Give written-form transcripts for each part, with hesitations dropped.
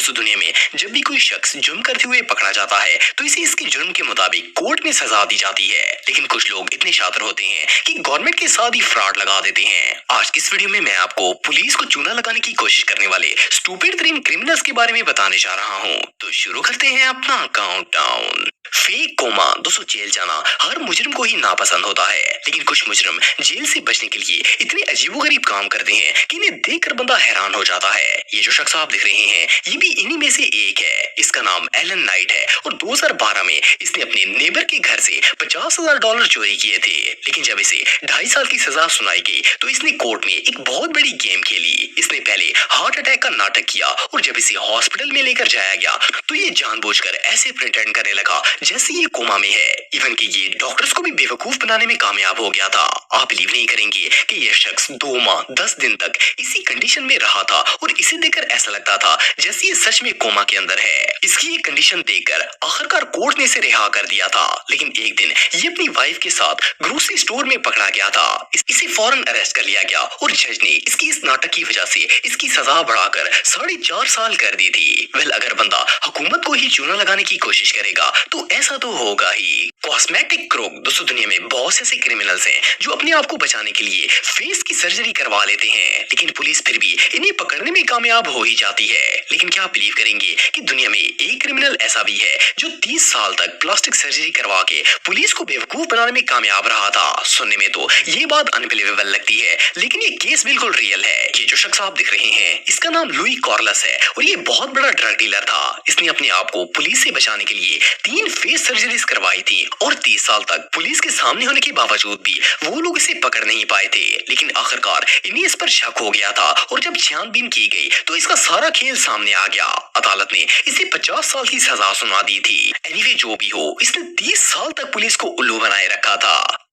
दोस्तों दुनिया में जब भी कोई शख्स जुर्म करते हुए पकड़ा जाता है तो इसे इसके जुर्म के मुताबिक कोर्ट में सजा दी जाती है। लेकिन कुछ लोग इतने शातिर होते हैं कि गवर्नमेंट के साथ ही फ्रॉड लगा देते हैं। आज की इस वीडियो में मैं आपको पुलिस को चूना लगाने की कोशिश करने वाले स्टूपिड तरीन क्रिमिनल्स के बारे में बताने जा रहा हूँ। तो शुरू करते हैं अपना काउंटडाउन। Fake coma. दोस्तों जेल जाना हर मुजरिम को ही नापसंद होता है, लेकिन कुछ मुजरिम जेल से बचने के लिए इतने अजीबोगरीब काम करते हैं कि इन्हें देखकर बंदा हैरान हो जाता है। ये जो शख्स आप देख रहे हैं ये भी इन्हीं में से एक है। इसका नाम एलन नाइट है और 2012 में इसने अपने नेबर के घर से $50,000 चोरी किए थे। लेकिन जब इसे 2.5 साल की सजा सुनाई गई तो इसने कोर्ट में एक बहुत बड़ी गेम खेली। इसने पहले हार्ट अटैक का नाटक किया और जब इसे हॉस्पिटल में लेकर जाया गया तो ये जानबूझकर ऐसे प्रिटेंड करने लगा जैसे ये कोमा में है। इवन कि ये डॉक्टर्स को भी बेवकूफ बनाने में कामयाब हो गया था। आप बिलीव नहीं करेंगे कि ये शख्स 2 माह 10 दिन तक इसी कंडीशन में रहा था और इसे देखकर ऐसा लगता था जैसे ये सच में कोमा के अंदर है। इसकी ये कंडीशन देखकर आखिरकार कोर्ट ने इसे रिहा कर दिया था। लेकिन एक दिन ये अपनी वाइफ के साथ ग्रोसरी स्टोर में पकड़ा गया था। इसे फौरन अरेस्ट कर लिया गया और जज ने इसकी इस नाटक की वजह से इसकी सजा बढ़ाकर 4.5 साल कर दी थी। वेल अगर बंदा हुकूमत को ही चूना लगाने की कोशिश करेगा तो ऐसा तो होगा ही। Cosmetic crook. दोस्तों दुनिया में बहुत से ऐसे क्रिमिनल्स हैं जो अपने आप को बचाने के लिए फेस की सर्जरी करवा लेते हैं, लेकिन पुलिस फिर भी इन्हें पकड़ने में कामयाब हो ही जाती है। लेकिन क्या आप बिलीव करेंगे कि दुनिया में एक क्रिमिनल ऐसा भी है जो 30 साल तक प्लास्टिक सर्जरी करवा के पुलिस को बेवकूफ बनाने में कामयाब रहा था। सुनने में तो ये बात अनबिलीवेबल लगती है, लेकिन ये केस बिल्कुल रियल है। ये जो शख्स आप देख रहे हैं इसका नाम लुई कॉर्लस है और ये बहुत बड़ा ड्रग डीलर था। इसने अपने आप को पुलिस से बचाने के लिए 3 फेस सर्जरीज करवाई थी और 30 साल तक पुलिस के सामने होने के बावजूद भी वो लोग इसे पकड़ नहीं पाए थे। लेकिन आखिरकार इन्हें इस पर शक हो गया था और जब छानबीन की गई तो इसका सारा खेल सामने आ गया। अदालत ने इसे 50 साल की सजा सुना दी थी। एनीवे जो भी हो, इसने 30 साल तक पुलिस को उल्लू बनाए रखा था।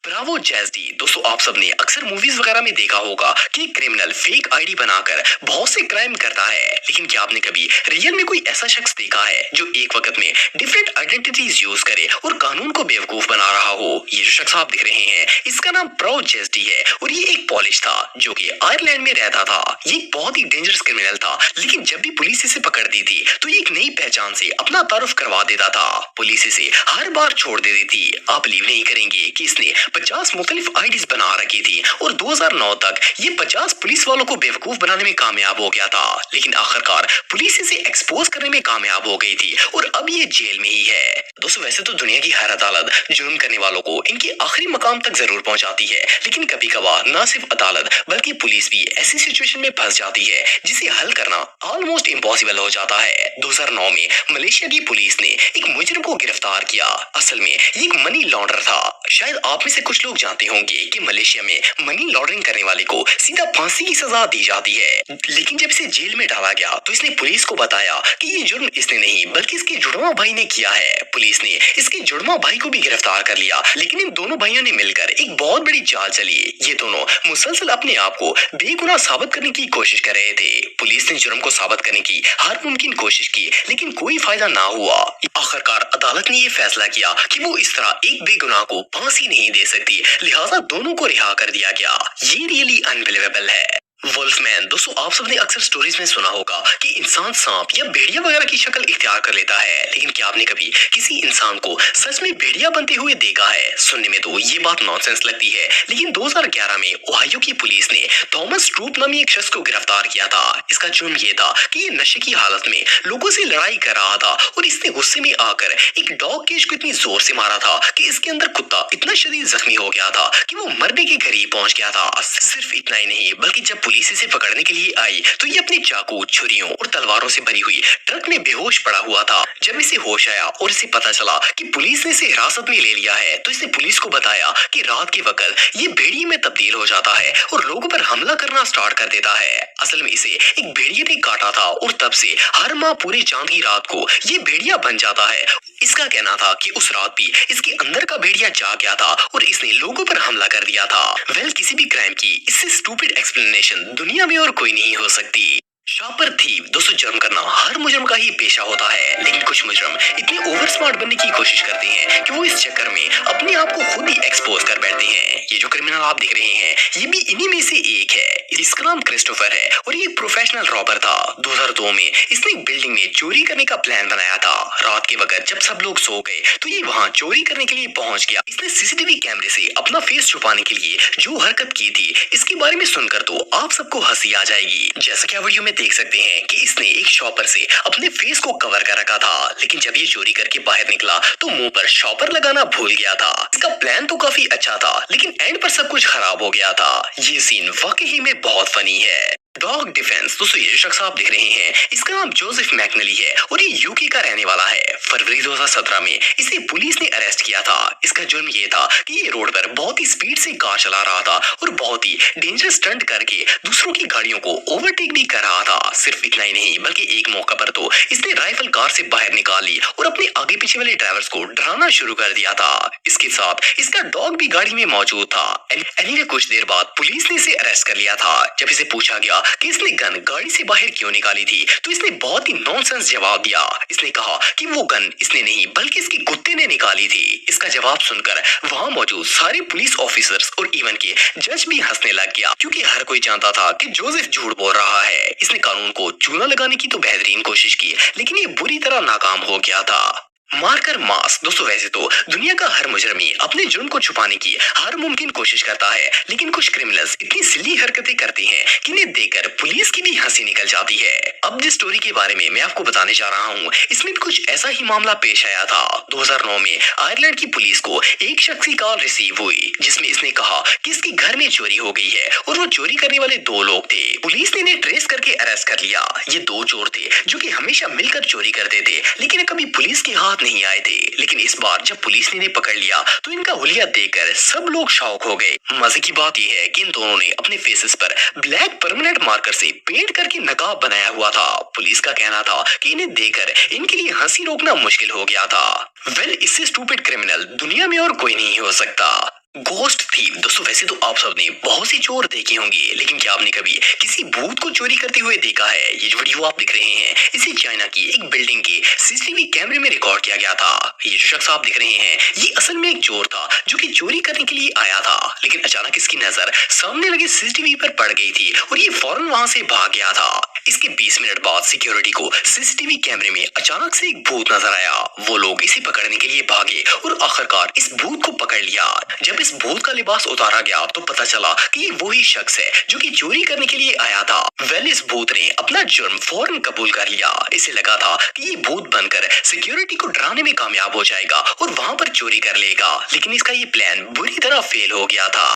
ब्रावो जैज़डी। दोस्तों आप सबने अक्सर मूवीज वगैरह में देखा होगा कि क्रिमिनल फेक आईडी बनाकर बहुत से क्राइम करता है, लेकिन क्या आपने कभी रियल में कोई ऐसा शख्स देखा है जो एक वक्त में डिफरेंट आइडेंटिटीज यूज करे और कानून को बेवकूफ बना रहा हो? ये जो शख्स आप देख रहे हैं इसका नाम ब्रावो जैज़डी है और ये एक पॉलिश था जो कि आयरलैंड में रहता था। ये एक बहुत ही डेंजरस क्रिमिनल था, लेकिन जब भी पुलिस इसे पकड़ती थी तो ये एक नई पहचान से अपना तारुफ करवा देता था। पुलिस इसे हर बार छोड़ देती थी। आप बिलीव नहीं करेंगे कि इसने 50 मुख्तलिफ आईडीज बना रखी थी और 2009 तक ये 50 पुलिस वालों को बेवकूफ बनाने में कामयाब हो गया था। लेकिन आखिरकार पुलिस इसे एक्सपोज करने में कामयाब हो गई थी और अब ये जेल में ही है। दोस्तों वैसे तो दुनिया की हर अदालत जुर्म करने वालों को इनके आखिरी मकाम तक जरूर पहुंचाती है, लेकिन कभी कभार न सिर्फ अदालत बल्कि पुलिस भी ऐसी सिचुएशन में फंस जाती है जिसे हल करना ऑलमोस्ट इम्पॉसिबल हो जाता है। 2009 में मलेशिया की पुलिस ने एक मुजरिम को गिरफ्तार किया। असल में ये एक मनी लॉन्डर था। शायद आप में से कुछ लोग जानते होंगे कि मलेशिया में मनी लॉन्ड्रिंग करने वाले को सीधा फांसी की सजा दी जाती है। लेकिन जब इसे जेल में डाला गया तो इसने पुलिस को बताया कि ये जुर्म इसने नहीं बल्कि इसके जुड़वा भाई ने किया है। पुलिस ने इसके जुड़वा भाई को भी गिरफ्तार कर लिया, लेकिन इन दोनों भाइयों ने मिलकर एक बहुत बड़ी चाल चली। ये दोनों मुसलसल अपने आप को बेगुनाह साबित करने की कोशिश कर रहे थे। पुलिस ने जुर्म को साबित करने की हर मुमकिन कोशिश की, लेकिन कोई फायदा ना हुआ। आखिरकार अदालत ने ये फैसला किया कि वो इस तरह एक बेगुनाह को फांसी नहीं दे सकती, लिहाजा दोनों को रिहा कर दिया गया। ये रियली अनबिलीवेबल है। वुल्फमैन। दोस्तों आप सबने अक्सर स्टोरीज में सुना होगा कि इंसान सांप या भेड़िया वगैरह की शक्ल इख्तियार कर लेता है, लेकिन क्या आपने कभी किसी इंसान को सच में भेड़िया बनते हुए देखा है? सुनने में तो ये बात नॉनसेंस लगती है, लेकिन 2011 में ओहायो की पुलिस ने थॉमस ट्रूप नामी एक शख्स को गिरफ्तार किया था। इसका जुर्म ये था कि ये नशे की हालत में लोगों से लड़ाई कर रहा था और इसने गुस्से में आकर एक डॉग केज को इतनी जोर से मारा था कि इसके अंदर कुत्ता इतना शदीद जख्मी हो गया था कि वो मरने के करीब पहुंच गया था। सिर्फ इतना ही नहीं बल्कि जब पुलिस इसे पकड़ने के लिए आई तो ये अपने चाकू, छुरियों और तलवारों से भरी हुई ट्रक में बेहोश पड़ा हुआ था। जब इसे होश आया और इसे पता चला कि पुलिस ने इसे हिरासत में ले लिया है तो इसने पुलिस को बताया कि रात के वक्त ये भेड़िए में तब्दील हो जाता है और लोगों पर हमला करना स्टार्ट कर देता है। असल में इसे एक भेड़िए ने काटा था और तब से हर माह पूरे चांद की रात को ये भेड़िया बन जाता है। इसका कहना था कि उस रात भी इसके अंदर का भेड़िया जाग गया था और इसने लोगों पर हमला कर दिया था। वेल किसी भी क्राइम की इससे स्टूपिड एक्सप्लेनेशन दुनिया में और कोई नहीं हो सकती। शॉपर थीव दोस्तों, जुर्म करना हर मुजरम का ही पेशा होता है, लेकिन कुछ मुजरम इतने ओवर स्मार्ट बनने की कोशिश करते हैं कि वो इस चक्कर में अपने आप को खुद ही एक्सपोज कर बैठते हैं। ये जो क्रिमिनल आप देख रहे हैं, ये भी इन्हीं में से एक है। इसका नाम क्रिस्टोफर है और ये एक प्रोफेशनल रॉबर था। 2002 में इसने एक बिल्डिंग में चोरी करने का प्लान बनाया था। रात के वक्त जब सब लोग सो गए तो ये वहाँ चोरी करने के लिए पहुंच गया। इसने सीसीटीवी कैमरे से अपना फेस छुपाने के लिए जो हरकत की थी, इसके बारे में सुनकर तो आप सबको हंसी आ जाएगी। जैसा कि आप वीडियो में देख सकते हैं कि इसने एक शॉपर से अपने फेस को कवर कर रखा था, लेकिन जब ये चोरी करके बाहर निकला तो मुंह पर शॉपर लगाना भूल गया था। इसका प्लान तो काफी अच्छा था, लेकिन एंड पर सब कुछ खराब हो गया था। ये सीन वाकई में बहुत फनी है। डॉग डिफेंस दोस्तों, ये शख्स आप देख रहे हैं, इसका नाम जोसेफ मैकनली है और ये यूके का रहने वाला है। फरवरी 2017 में इसे पुलिस ने अरेस्ट किया था। इसका जुर्म ये था कि ये रोड पर बहुत ही स्पीड से कार चला रहा था और बहुत ही डेंजरस स्टंट करके दूसरों की गाड़ियों को ओवरटेक भी कर रहा था। सिर्फ इतना ही नहीं, बल्कि एक मौका पर तो इसने राइफल कार से बाहर निकाल ली और अपने आगे पीछे वाले ड्राइवर्स को डराना शुरू कर दिया था। इसके साथ इसका डॉग भी गाड़ी में मौजूद था। एनीवे कुछ देर बाद पुलिस ने इसे अरेस्ट कर लिया था। जब इसे पूछा गया कि इसने गन गाड़ी से बाहर क्यों निकाली थी, तो इसने बहुत ही नॉनसेंस जवाब दिया। इसने कहा कि वो गन इसने नहीं बल्कि इसके कुत्ते ने निकाली थी। इसका जवाब सुनकर वहां मौजूद सारे पुलिस ऑफिसर्स और इवन के जज भी हंसने लग गया, क्योंकि हर कोई जानता था कि जोसेफ झूठ बोल रहा है। इसने कानून को चूना लगाने की तो बेहतरीन कोशिश की, लेकिन ये बुरी तरह नाकाम हो गया था। मार्कर मास दोस्तों, वैसे तो दुनिया का हर मुजरमी अपने जुर्म को छुपाने की हर मुमकिन कोशिश करता है, लेकिन कुछ क्रिमिनल्स इतनी सिली हरकतें करते हैं कि इन्हें देखकर पुलिस की भी हंसी निकल जाती है। अब जिस स्टोरी के बारे में मैं आपको बताने जा रहा हूँ, इसमें भी कुछ ऐसा ही मामला पेश आया था। 2009 में आयरलैंड की पुलिस को एक शख्स की कॉल रिसीव हुई, जिसमें इसने कहा कि इसके घर में चोरी हो गई है और वो चोरी करने वाले दो लोग थे। पुलिस ने इन्हें ट्रेस करके अरेस्ट कर लिया। ये दो चोर थे जो कि हमेशा मिलकर चोरी करते थे, लेकिन कभी पुलिस के हाथ नहीं आए थे। लेकिन इस बार जब पुलिस ने इन्हें पकड़ लिया तो इनका हुलिया देखकर सब लोग शॉक हो गए। मजे की बात यह है कि इन दोनों ने अपने फेसेस पर ब्लैक परमानेंट मार्कर से पेंट करके नकाब बनाया हुआ था। पुलिस का कहना था कि इन्हें देखकर इनके लिए हंसी रोकना मुश्किल हो गया था। इससे स्टूपिड क्रिमिनल दुनिया में और कोई नहीं हो सकता। गोस्ट थीव दोस्तों, वैसे तो आप सबने बहुत सी चोर देखे होंगे, लेकिन क्या आपने कभी किसी भूत को चोरी करते हुए देखा है? ये जो वीडियो आप देख रहे हैं, इसे चाइना की एक बिल्डिंग के सीसीटीवी कैमरे में रिकॉर्ड किया गया था। ये जो शख्स आप देख रहे हैं, ये असल में एक चोर था जो कि चोरी करने के लिए आया था, लेकिन अचानक इसकी नजर सामने लगे सीसीटीवी पर पड़ गई थी और ये फौरन वहां से भाग गया था। इसके 20 मिनट बाद सिक्योरिटी को सीसीटीवी कैमरे में अचानक से एक भूत नजर आया। वो लोग इसे पकड़ने के लिए भागे और आखिरकार इस भूत को पकड़ लिया। जब इस भूत का लिबास उतारा गया तो पता चला कि ये वही शख्स है जो कि चोरी करने के लिए आया था। इस भूत ने अपना जुर्म फौरन कबूल कर लिया। इसे लगा था कि ये भूत बनकर सिक्योरिटी को डराने में कामयाब हो जाएगा और वहां पर चोरी कर लेगा, लेकिन इसका ये प्लान बुरी तरह फेल हो गया था।